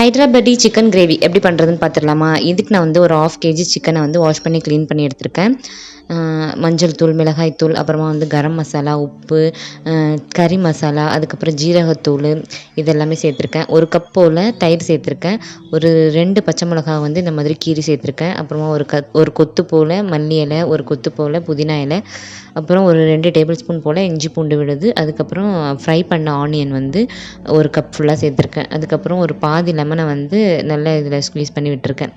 Hyderabadi chicken gravy எப்படி பண்ணுறதுன்னு பார்த்துடலாமா? இதுக்கு நான் வந்து ஒரு 1/2 கேஜி சிக்கனை வந்து வாஷ் பண்ணி க்ளீன் பண்ணி எடுத்திருக்கேன். மஞ்சள் தூள், மிளகாய் தூள், அப்புறமா வந்து கரம் மசாலா, உப்பு, கறி மசாலா, அதுக்கப்புறம் ஜீரகத்தூள் இதெல்லாமே சேர்த்துருக்கேன். 1 கப் போல் தயிர் சேர்த்துருக்கேன். ஒரு 2 பச்சை மிளகா வந்து இந்த மாதிரி கீறி சேர்த்துருக்கேன். அப்புறமா ஒரு கொத்து போல் மல்லி இலை, ஒரு கொத்து போல் புதினா இலை, அப்புறம் ஒரு 2 டேபிள் ஸ்பூன் போல் இஞ்சி பூண்டு விழுது, அதுக்கப்புறம் ஃப்ரை பண்ண ஆனியன் வந்து 1 கப் ஃபுல்லாக சேர்த்துருக்கேன். அதுக்கப்புறம் ஒரு பாதி லெமனை வந்து நல்லா இதில் ஸ்க்வீஸ் பண்ணி விட்டுருக்கேன்.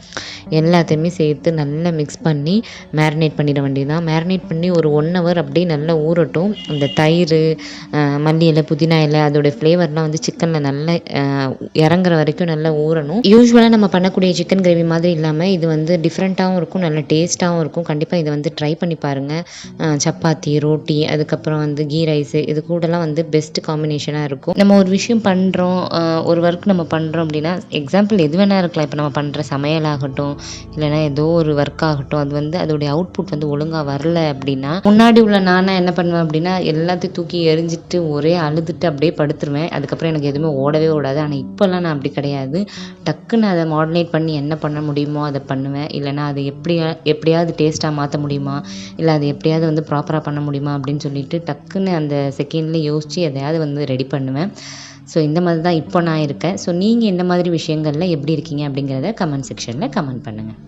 எல்லாத்தையுமே சேர்த்து நல்லா மிக்ஸ் பண்ணி மேரினேட் பண்ணிட வேண்டியதுதான். மேரினேட் பண்ணி ஒரு 1 ஹவர் அப்படியே நல்லா ஊறட்டும். அந்த தயிர், மல்லி இலை, புதினா இலை அதோடய ஃப்ளேவர்லாம் வந்து சிக்கனில் நல்லா இறங்குற வரைக்கும் நல்லா ஊறணும். யூஸ்வலாக நம்ம பண்ணக்கூடிய சிக்கன் கிரேவி மாதிரி இல்லாமல் இது வந்து டிஃப்ரெண்ட்டாகவும் இருக்கும், நல்ல டேஸ்ட்டாகவும் இருக்கும். கண்டிப்பாக இதை வந்து ட்ரை பண்ணி பாருங்கள். சப்பாத்தி, ரோட்டி, அதுக்கப்புறம் வந்து கீ ரைஸு இது கூடலாம் வந்து பெஸ்ட் காம்பினேஷனாக இருக்கும். நம்ம ஒரு விஷயம் பண்ணுறோம், ஒரு ஒர்க் நம்ம பண்ணுறோம் அப்படின்னா, எக்ஸாம்பிள் எது வேணா இருக்கலாம். இப்போ நம்ம பண்ணுற சமையலாகட்டும், இல்லைனா ஏதோ ஒரு ஒர்க் ஆகட்டும், அது வந்து அதோடைய அவுட்புட் வந்து ஒழுங்காக வரல அப்படின்னா, முன்னாடி உள்ள நானா என்ன பண்ணுவேன் அப்படின்னா, எல்லாத்தையும் தூக்கி எறிஞ்சிட்டு ஒரே அழுதுட்டு அப்படியே படுத்துருவேன். அதுக்கப்புறம் எனக்கு எதுவுமே ஓடவே ஓடாது. ஆனால் இப்போல்லாம் நான் அப்படி கிடையாது. டக்குன்னு அதை மாடுலேட் பண்ணி என்ன பண்ண முடியுமோ அதை பண்ணுவேன். இல்லைனா அதை எப்படியாவது டேஸ்ட்டாக மாற்ற முடியுமா, இல்லை அதை எப்படியாவது வந்து ப்ராப்பராக பண்ண முடியுமா அப்படின்னு சொல்லிட்டு டக்குன்னு அந்த செகண்ட்லேயே யோசித்து எதையாவது வந்து ரெடி பண்ணுவேன். ஸோ இந்த மாதிரி தான் இப்போ நான் இருக்கேன். ஸோ நீங்கள் இந்த மாதிரி விஷயங்களில் எப்படி இருக்கீங்க அப்படிங்கிறத கமெண்ட் செக்ஷனில் கமெண்ட் பண்ணுங்கள்.